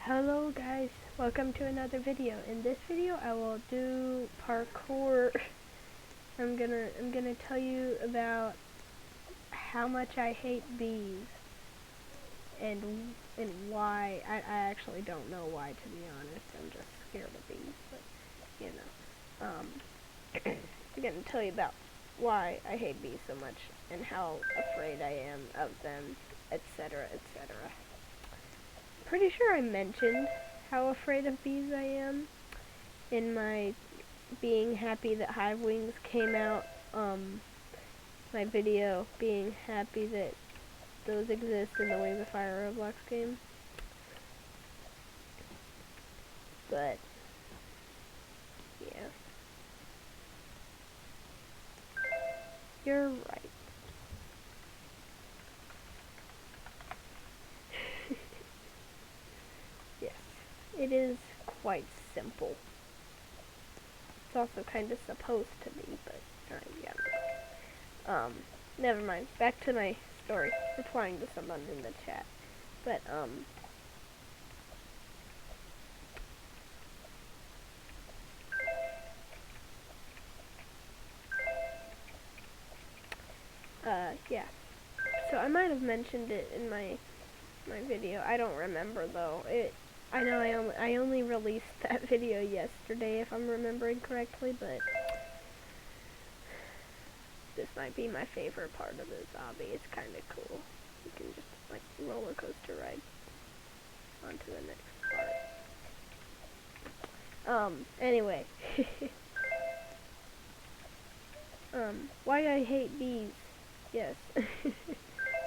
Hello guys, welcome to another video. In this video I will do parkour. I'm gonna tell you about how much I hate bees and why. I actually don't know why, to be honest. I'm just scared of bees, but you know. I'm gonna tell you about why I hate bees so much and how afraid I am of them, etc., etc. Pretty sure I mentioned how afraid of bees I am in my being happy that Hive Wings came out, my video being happy that those exist in the Wings of Fire Roblox game. But, yeah. You're right. Yes, it is quite simple. It's also kind of supposed to be, but, yeah. Never mind. Back to my story. Replying to someone in the chat. But, yeah. So I might have mentioned it in my video. I don't remember though. I know I only released that video yesterday, if I'm remembering correctly, but this might be my favorite part of the zombie. It's kind of cool. You can just like roller coaster ride onto the next part. Anyway. Why I hate bees. Yes.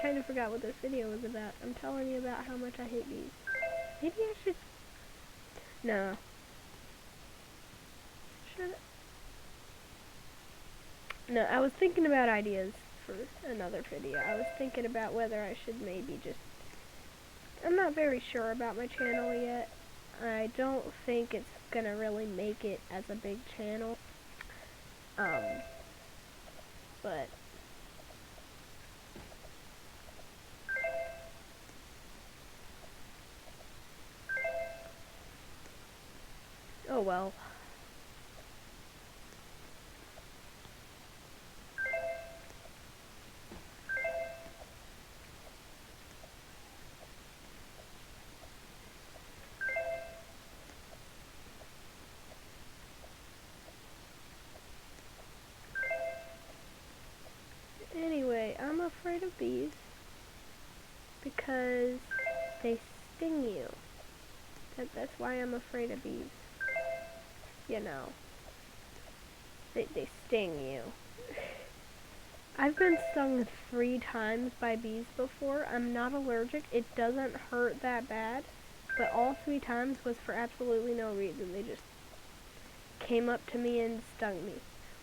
Kind of forgot what this video was about. I'm telling you about how much I hate bees. Maybe I should... No. Should I... No, I was thinking about ideas for another video. I was thinking about whether I should maybe just... I'm not very sure about my channel yet. I don't think it's gonna really make it as a big channel. But... oh well. Anyway, I'm afraid of bees because they sting you. That's why I'm afraid of bees. You know, they sting you. I've been stung 3 times by bees before. I'm not allergic. It doesn't hurt that bad, but all 3 times was for absolutely no reason. They just came up to me and stung me.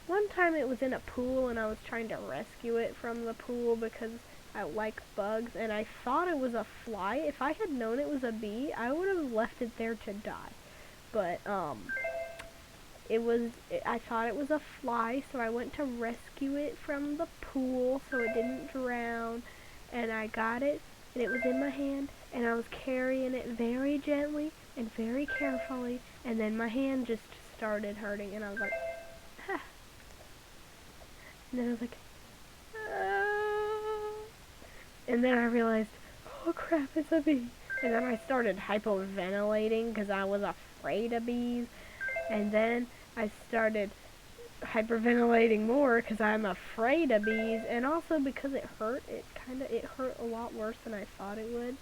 One time it was in a pool and I was trying to rescue it from the pool because I like bugs and I thought it was a fly. If I had known it was a bee, I would have left it there to die. But, I thought it was a fly, so I went to rescue it from the pool so it didn't drown, and I got it, and it was in my hand, and I was carrying it very gently and very carefully, and then my hand just started hurting, and I was like, ah. And then I was like, ah. And then I realized, oh crap, it's a bee. And then I started hyperventilating because I was afraid of bees. And then I started hyperventilating more because I'm afraid of bees, and also because it hurt. It hurt a lot worse than I thought it would.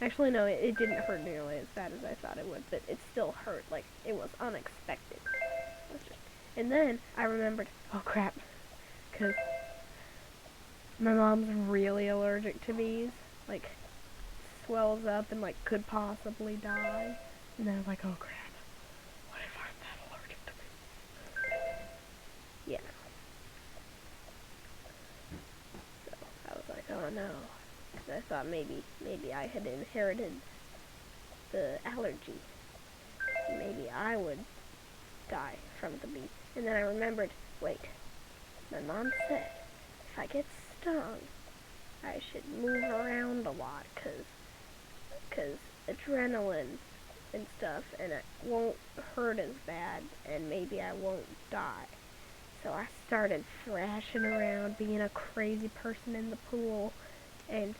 Actually, no, it didn't hurt nearly as bad as I thought it would, but it still hurt. Like, it was unexpected. And then I remembered, oh crap, because my mom's really allergic to bees. Like, swells up and, like, could possibly die. And then I was like, oh crap. Yeah. So I was like, oh no. Because I thought maybe I had inherited the allergy. Maybe I would die from the bee. And then I remembered, wait, my mom said if I get stung, I should move around a lot because adrenaline and stuff, and it won't hurt as bad, and maybe I won't die. So I started thrashing around, being a crazy person in the pool, and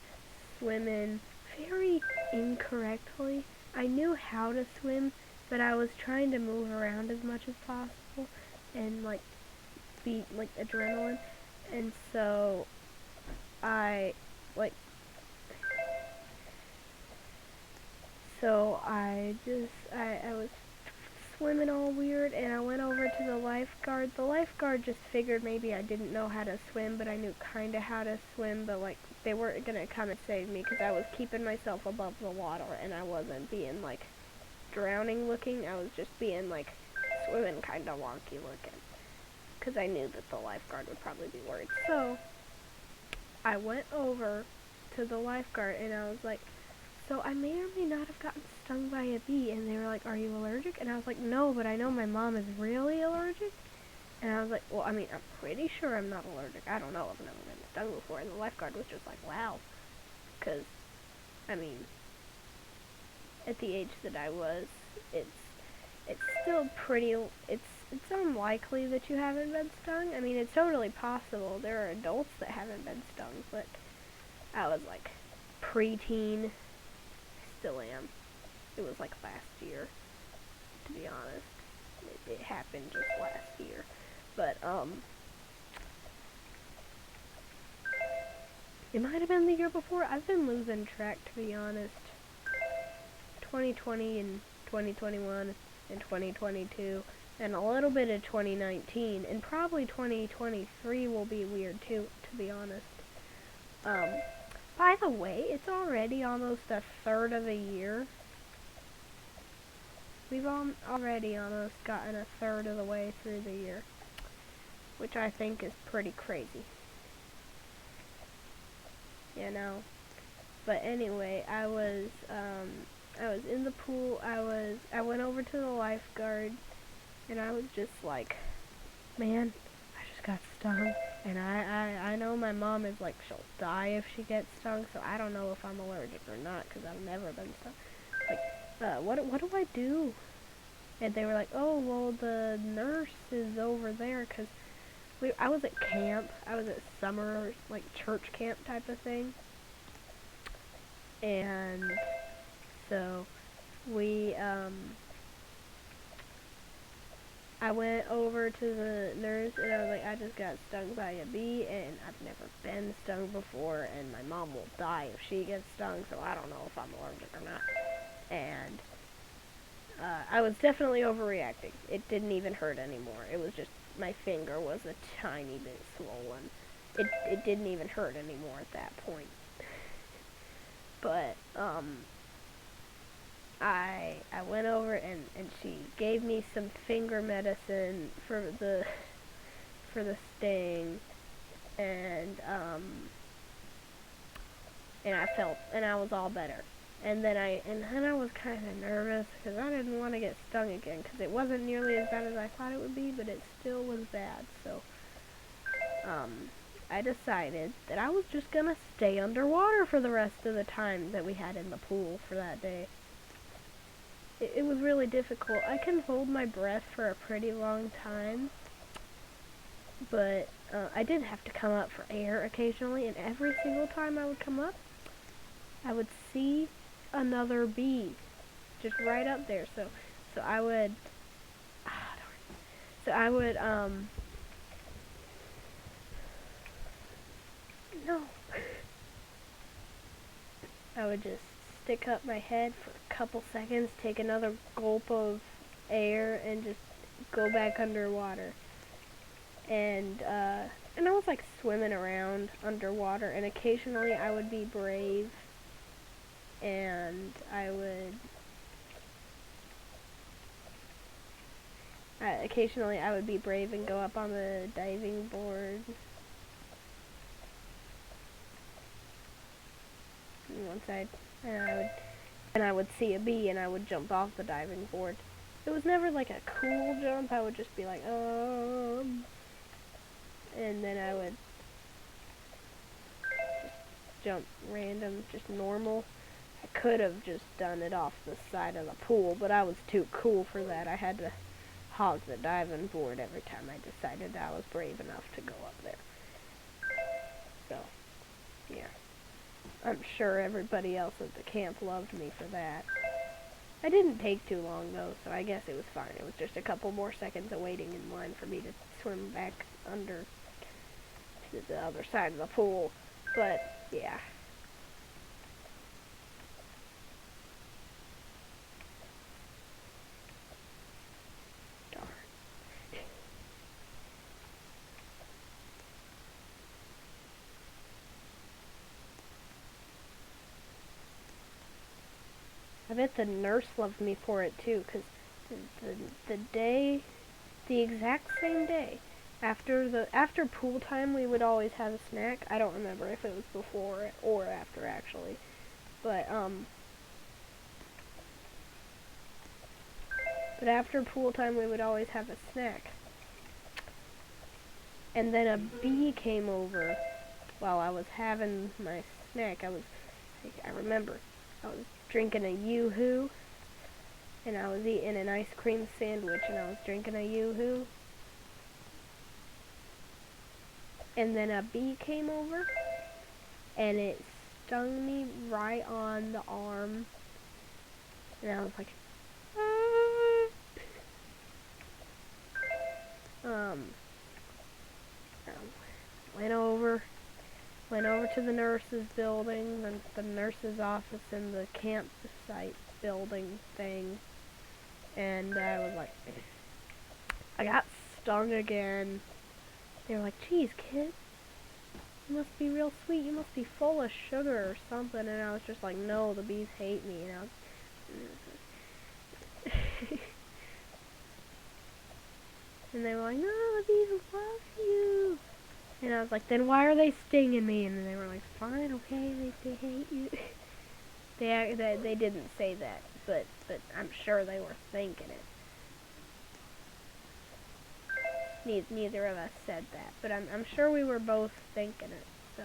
swimming very incorrectly. I knew how to swim, but I was trying to move around as much as possible, and like beat like adrenaline, and so I like so I was swimming all weird, and I went over to the lifeguard. The lifeguard just figured maybe I didn't know how to swim, but I knew kinda how to swim, but like they weren't gonna come and save me because I was keeping myself above the water, and I wasn't being like drowning looking. I was just being like swimming kinda wonky looking because I knew that the lifeguard would probably be worried. So I went over to the lifeguard, and I was like, so I may or may not have gotten stung by a bee. And they were like, are you allergic? And I was like, no, but I know my mom is really allergic. And I was like, well, I mean, I'm pretty sure I'm not allergic. I don't know. I've never been stung before. And the lifeguard was just like, wow. Because, I mean, at the age that I was, it's still pretty, it's unlikely that you haven't been stung. I mean, it's totally possible. There are adults that haven't been stung, but I was like preteen. Still am. It was like last year, to be honest. It happened just last year. But, it might have been the year before. I've been losing track, to be honest. 2020 and 2021 and 2022 and a little bit of 2019, and probably 2023 will be weird too, to be honest. By the way, it's already almost a third of a year. We've already almost gotten a third of the way through the year, which I think is pretty crazy. You know? But anyway, I was in the pool. I went over to the lifeguard, and I was just like, man, I just got stung. And I know my mom is like, she'll die if she gets stung, so I don't know if I'm allergic or not, because I've never been stung. Like, what do I do? And they were like, oh, well, the nurse is over there, because I was at camp. I was at summer, like, church camp type of thing. And so I went over to the nurse, and I was like, I just got stung by a bee, and I've never been stung before, and my mom will die if she gets stung, so I don't know if I'm allergic or not. And I was definitely overreacting. It didn't even hurt anymore. It was just, my finger was a tiny bit swollen. It didn't even hurt anymore at that point. But, I went over, and she gave me some finger medicine for the sting, and I was all better. And then I was kind of nervous because I didn't want to get stung again, because it wasn't nearly as bad as I thought it would be, but it still was bad. So I decided that I was just gonna stay underwater for the rest of the time that we had in the pool for that day. It was really difficult. I can hold my breath for a pretty long time, but I did have to come up for air occasionally, and every single time I would come up, I would see another bee just right up there. So I would no. I would just stick up my head for a couple seconds, take another gulp of air, and just go back underwater. And I was like swimming around underwater, and occasionally I would be brave, and occasionally I would be brave and go up on the diving board. And I would see a bee, and I would jump off the diving board. It was never like a cool jump. I would just be like, and then I would just jump random, just normal. I could have just done it off the side of the pool, but I was too cool for that. I had to hog the diving board every time I decided I was brave enough to go up there. So, yeah. I'm sure everybody else at the camp loved me for that. I didn't take too long though, so I guess it was fine. It was just a couple more seconds of waiting in line for me to swim back under to the other side of the pool. But, yeah. Darn. I bet the nurse loved me for it too, because the exact same day, after pool time, we would always have a snack. I don't remember if it was before or after actually, but after pool time, we would always have a snack. And then a bee came over while I was having my snack. I remember, I was drinking a Yoo-hoo, and I was eating an ice cream sandwich, and I was drinking a Yoo-hoo. And then a bee came over, and it stung me right on the arm, and I was like, went over to the nurse's building, the nurse's office in the campsite building thing, and I was like, I got stung again. They were like, geez, kid, you must be real sweet, you must be full of sugar or something, and I was just like, no, the bees hate me, and I was and they were like, no, the bees love you. And I was like, then why are they stinging me? And they were like, fine, okay, they hate you. They didn't say that, but I'm sure they were thinking it. Neither of us said that, but I'm sure we were both thinking it. So,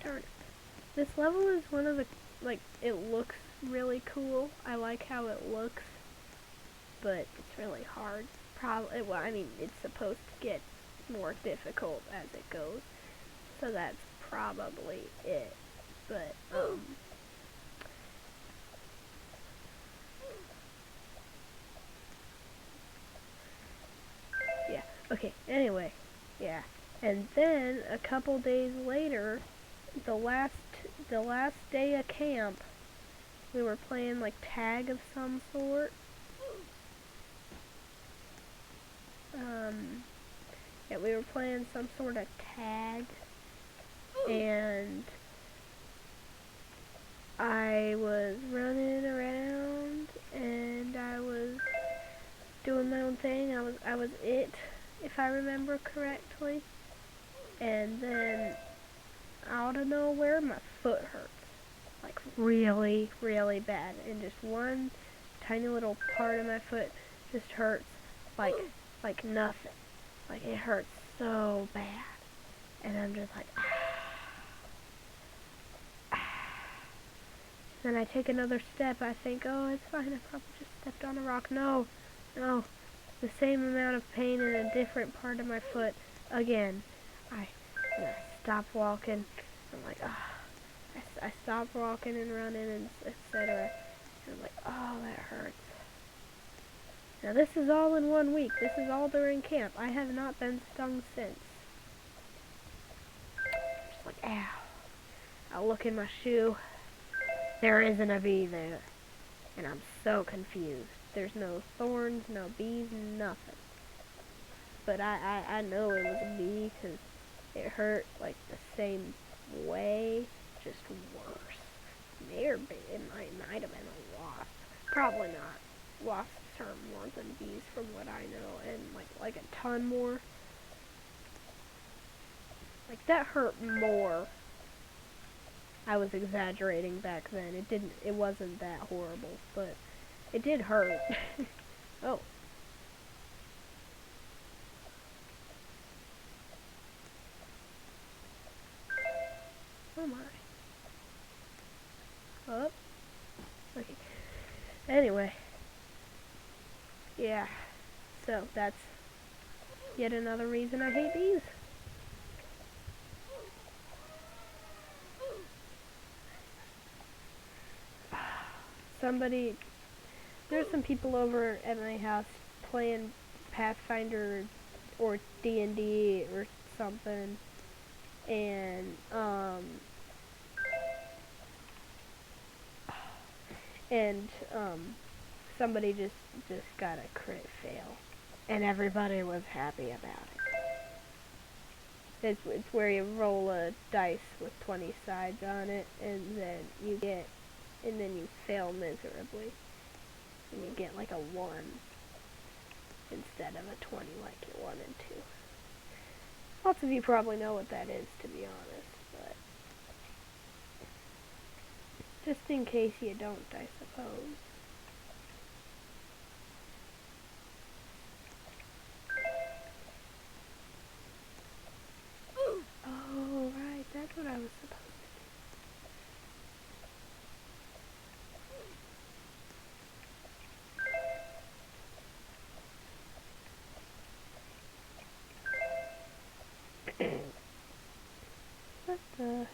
darn it. This level is one of the, like, it looks really cool. I like how it looks, but it's really hard. Probably, well, I mean, it's supposed to get more difficult as it goes, so that's probably it. But, yeah, okay, anyway, yeah. And then, a couple days later, the last day of camp, we were playing, like, tag of some sort. Yeah, we were playing some sort of tag, and I was running around, and I was doing my own thing. I was it, if I remember correctly, and then out of nowhere, my foot hurts, like really, really bad, and just one tiny little part of my foot just hurts like nothing. Like, it hurts so bad. And I'm just like, Then I take another step. I think, oh, it's fine. I probably just stepped on a rock. No. The same amount of pain in a different part of my foot again. I stop walking. I'm like, I stop walking and running and etc. And I'm like, oh, that hurts. Now this is all in 1 week. This is all during camp. I have not been stung since. Just like, ow. I look in my shoe. There isn't a bee there. And I'm so confused. There's no thorns, no bees, nothing. But I know it was a bee because it hurt like the same way, just worse. It might have been a wasp. Probably not. Wasps hurt more than bees from what I know, and like a ton more. Like, that hurt more. I was exaggerating back then. It wasn't that horrible, but it did hurt. Oh. Oh my. Oh. Okay. Anyway. Yeah. So that's yet another reason I hate bees. There's some people over at my house playing Pathfinder or D&D or something, and and somebody just got a crit fail, and everybody was happy about it. It's where you roll a dice with 20 sides on it, and then you fail miserably, and you get like a 1 instead of a 20 like you wanted to. Lots of you probably know what that is, to be honest, but just in case you don't, I suppose. Oh, right, that's what I was supposed to do. What the?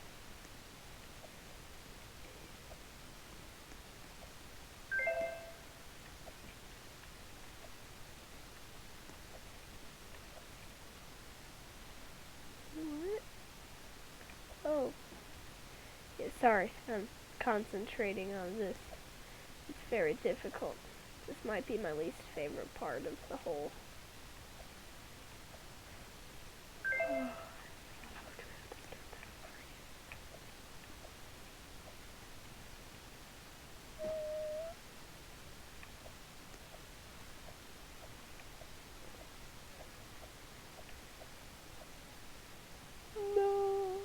What? Oh. Yeah, sorry, I'm concentrating on this. It's very difficult. This might be my least favorite part of the whole. No.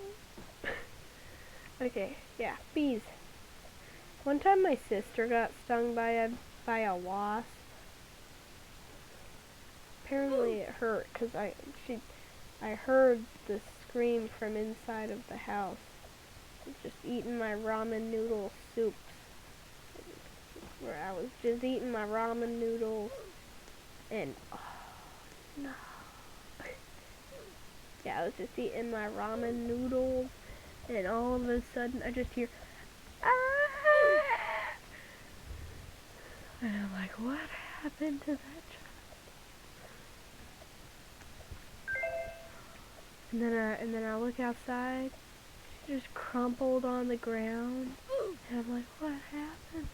Okay, yeah, bees. One time my sister got stung by a wasp. Apparently it hurt because I heard the scream from inside of the house. I was just eating my ramen noodle soups. Where I was just eating my ramen noodles and oh no. Yeah, I was just eating my ramen noodles and all of a sudden I just hear ah! And I'm like, what happened to that child? And then I look outside. She just crumpled on the ground. And I'm like, what happened?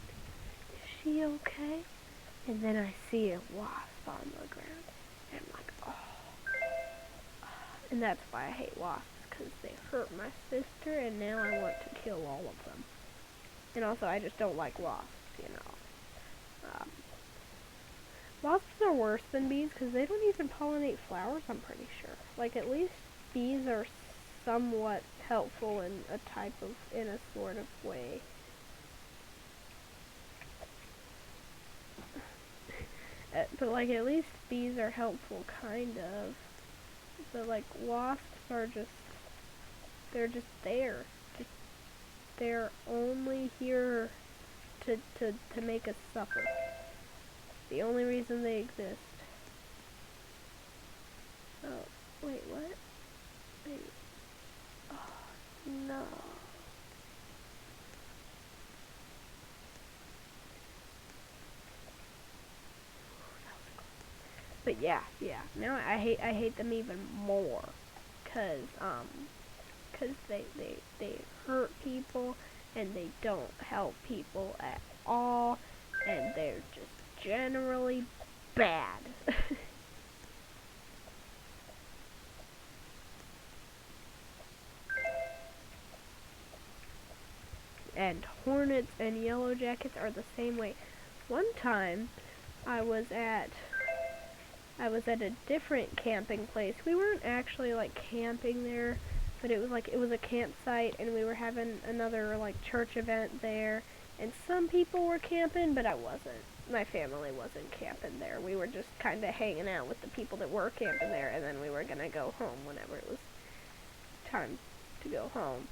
Is she okay? And then I see a wasp on the ground. And I'm like, oh. And that's why I hate wasps. Because they hurt my sister. And now I want to kill all of them. And also, I just don't like wasps, you know. Wasps are worse than bees because they don't even pollinate flowers, I'm pretty sure. Like, at least bees are somewhat helpful in a sort of way. But, like, at least bees are helpful, kind of. But, like, wasps are they're just there. They're only here to make us suffer. The only reason they exist. Oh, wait, what? Wait. Oh, no. But yeah. Now I hate them even more. Cause they hurt people and they don't help people at all, and they're just generally bad. And hornets and yellow jackets are the same way. One time I was at a different camping place. We weren't actually like camping there, but it was a campsite and we were having another like church event there, and some people were camping, but I wasn't. My family wasn't camping there. We were just kind of hanging out with the people that were camping there, and then we were going to go home whenever it was time to go home.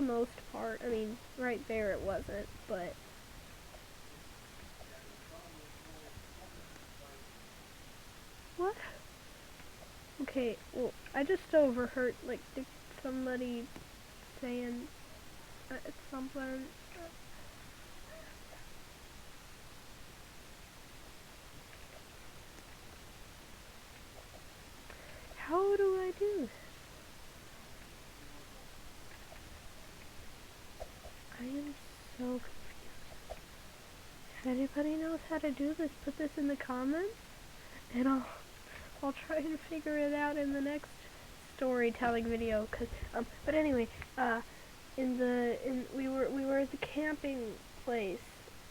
most part. I mean, right there it wasn't, but... What? Okay, well, I just overheard, like, somebody saying something. How do I do this? I am so confused. If anybody knows how to do this, put this in the comments, and I'll try and figure it out in the next storytelling video. But anyway, we were at the camping place,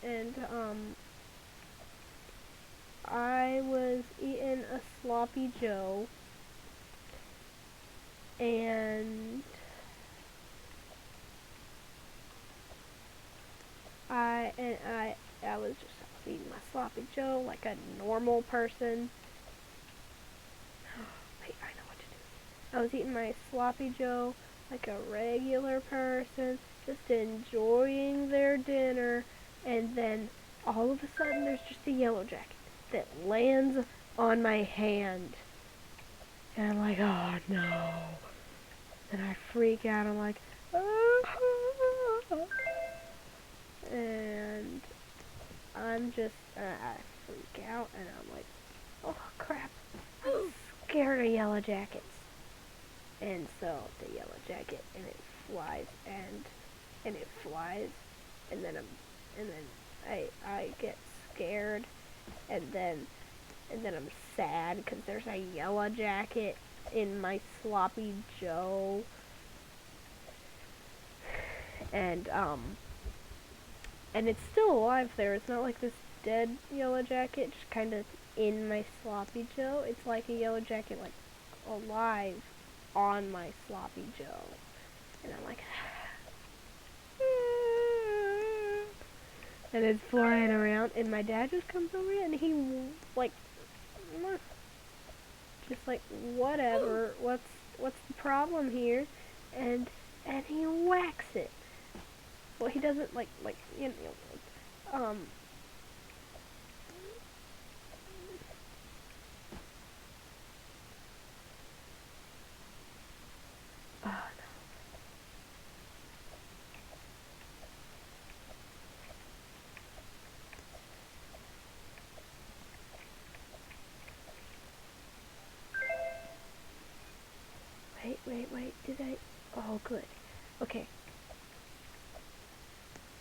and I was eating a sloppy Joe, and I was just eating my sloppy Joe like a normal person. Wait, I know what to do. I was eating my sloppy Joe like a regular person, just enjoying their dinner, and then all of a sudden there's just a yellow jacket that lands on my hand. And I'm like, oh no. And I freak out. I'm like, oh. And I'm just, I freak out, and I'm like, oh crap, I'm scared of yellow jackets. And so the yellow jacket, and it flies, and it flies, and then I get scared, and then I'm sad because there's a yellow jacket in my sloppy Joe, and it's still alive there. It's not like this dead yellow jacket just kind of in my sloppy Joe. It's like a yellow jacket like alive on my sloppy Joe, and I'm like, and it's flying around, and my dad just comes over and he like just like, whatever, what's the problem here, and he whacks it. Well, he doesn't like you know, oh no. Wait, did I? Oh, good. Okay.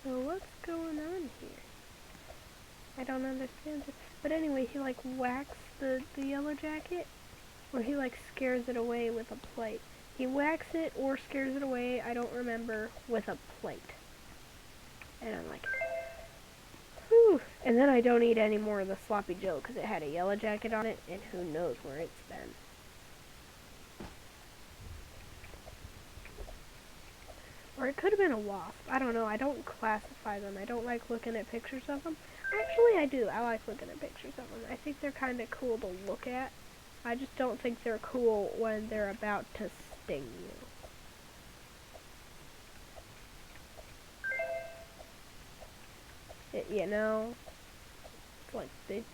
So what's going on here? I don't understand it. But anyway, he like whacks the yellow jacket, or he like scares it away with a plate. He whacks it or scares it away, I don't remember, with a plate. And I'm like, whew. And then I don't eat any more of the sloppy Joe because it had a yellow jacket on it, and who knows where it's been. Or it could have been a wasp. I don't know. I don't classify them. I don't like looking at pictures of them. Actually, I do. I like looking at pictures of them. I think they're kind of cool to look at. I just don't think they're cool when they're about to sting you. You know? It's like,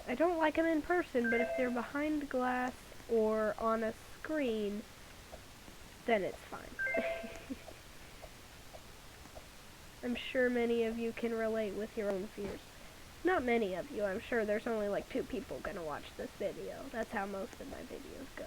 I don't like them in person, but if they're behind glass or on a screen, then it's fine. I'm sure many of you can relate with your own fears. Not many of you. I'm sure there's only like 2 people gonna watch this video. That's how most of my videos go.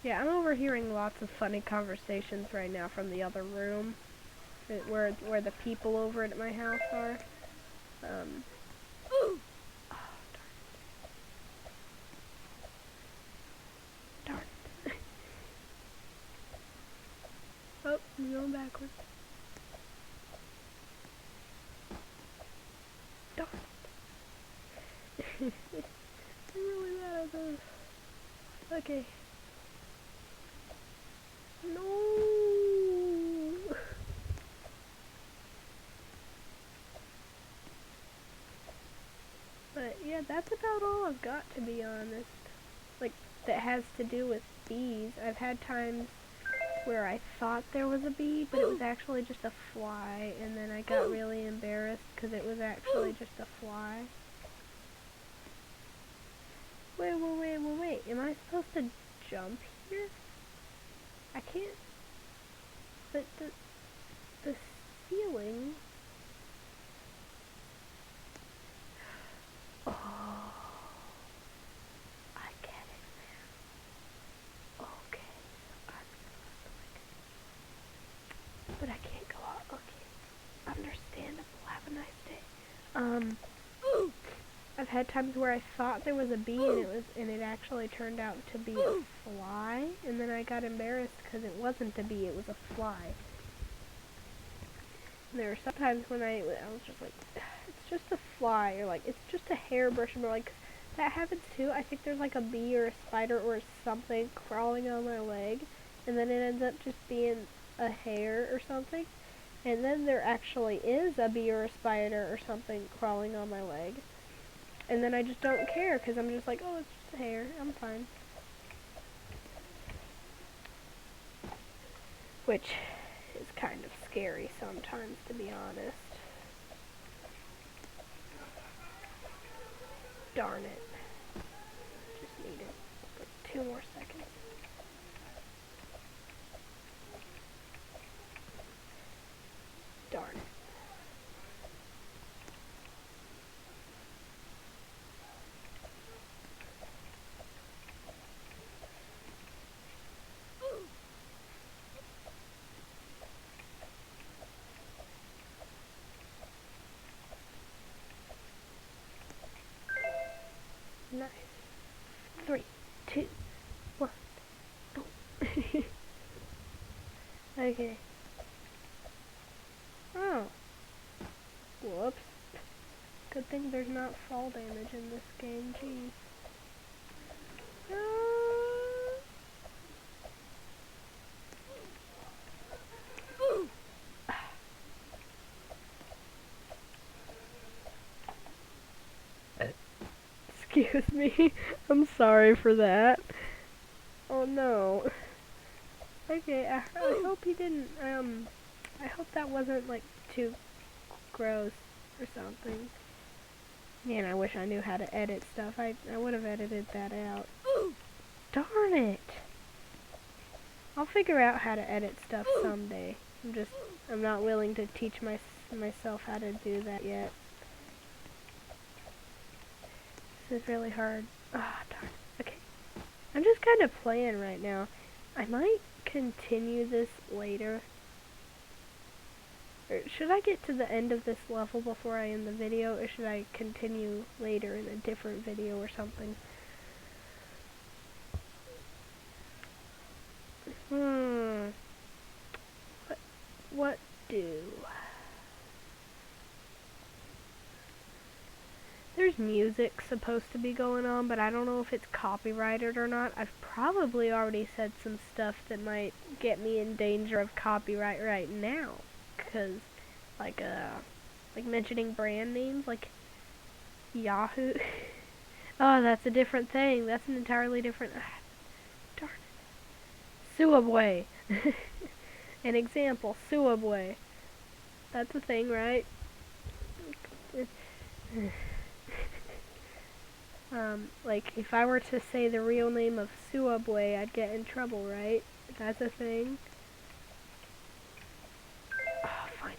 Yeah, I'm overhearing lots of funny conversations right now from the other room, where the people over at my house are. Oh, darn. Oh, I'm going backwards. Darn. I'm really mad at this. Okay. that's about all I've got, to be honest. Like, that has to do with bees. I've had times where I thought there was a bee, but it was actually just a fly, and then I got really embarrassed because it was actually just a fly. Wait. Am I supposed to jump here? I can't. But the ceiling. Oh, I get it now. Okay, so I'm supposed to, like, but I can't go out. Okay, understandable. Have a nice day. I've had times where I thought there was a bee and it actually turned out to be a fly, and then I got embarrassed because it wasn't a bee, it was a fly. And there were sometimes when I was just like, it's just a fly, or like, it's just a hairbrush, or like, that happens too. I think there's like a bee or a spider or something crawling on my leg, and then it ends up just being a hair or something, and then there actually is a bee or a spider or something crawling on my leg. And then I just don't care, because I'm just like, oh, it's just a hair, I'm fine. Which is kind of scary sometimes, to be honest. Darn it. Just needed like 2 more seconds. Darn it. Nice. 3, 2, 1. Boom. Okay. Oh. Whoops. Good thing there's not fall damage in this game, jeez. Excuse me. I'm sorry for that. Oh no. Okay, I hope you didn't, I hope that wasn't, like, too gross or something. Man, I wish I knew how to edit stuff. I would have edited that out. Darn it! I'll figure out how to edit stuff someday. I'm not willing to teach myself how to do that yet. This is really hard. Ah, darn it. Okay. I'm just kind of playing right now. I might continue this later. Or should I get to the end of this level before I end the video, or should I continue later in a different video or something? What do? There's music supposed to be going on, but I don't know if it's copyrighted or not. I've probably already said some stuff that might get me in danger of copyright right now. Because, like mentioning brand names, like Yahoo. Oh, that's a different thing. That's an entirely different... darn it. Suabway. An example, Suabway. That's a thing, right? Like, if I were to say the real name of Suabway, I'd get in trouble, right? That's a thing. Oh, finally.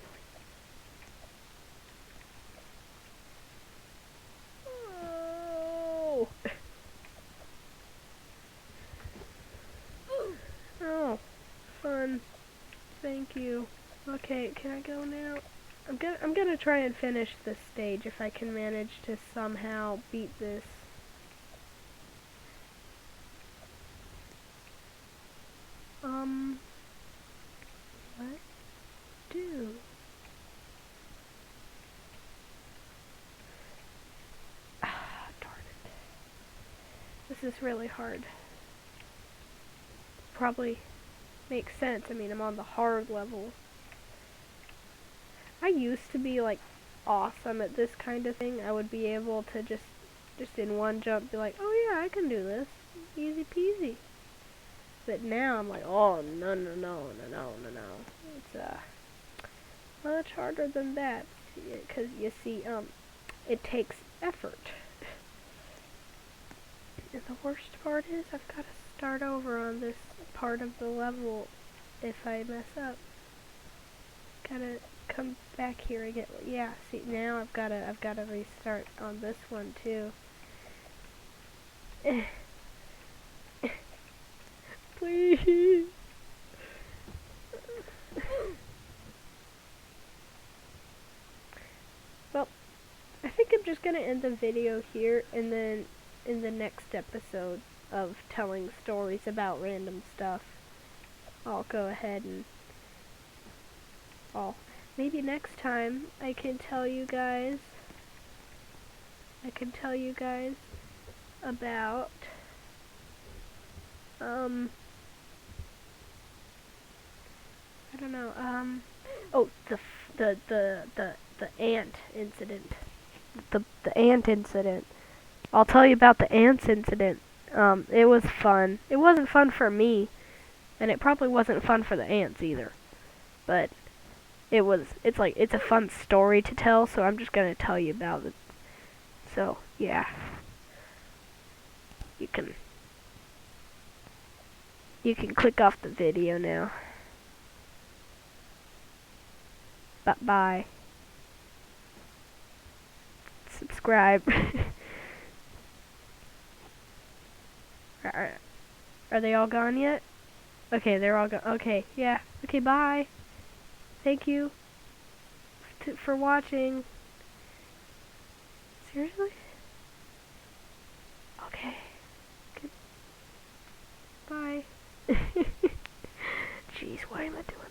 Oh! Oh, fun. Thank you. Okay, can I go now? I'm gonna try and finish this stage if I can manage to somehow beat this. What do? Ah, darn it. This is really hard. Probably makes sense. I mean, I'm on the hard level. I used to be, like, awesome at this kind of thing. I would be able to just just in one jump be like, oh yeah, I can do this, easy peasy. But now I'm like, oh no, it's much harder than that, because you see, it takes effort. And the worst part is I've got to start over on this part of the level if I mess up. Gotta come back here again. Yeah, see, now I've gotta restart on this one too. Please. Well, I think I'm just gonna end the video here, and then in the next episode of telling stories about random stuff, I'll go ahead and maybe next time I can tell you guys about I don't know, oh, the ant incident. The ant incident. I'll tell you about the ants incident. It was fun. It wasn't fun for me, and it probably wasn't fun for the ants either. But it's a fun story to tell, so I'm just gonna tell you about it. So, yeah. You can click off the video now. Bye. Subscribe. Are they all gone yet? Okay, they're all gone. Okay, yeah. Okay, bye. Thank you for watching. Seriously? Okay. Bye. Jeez, why am I doing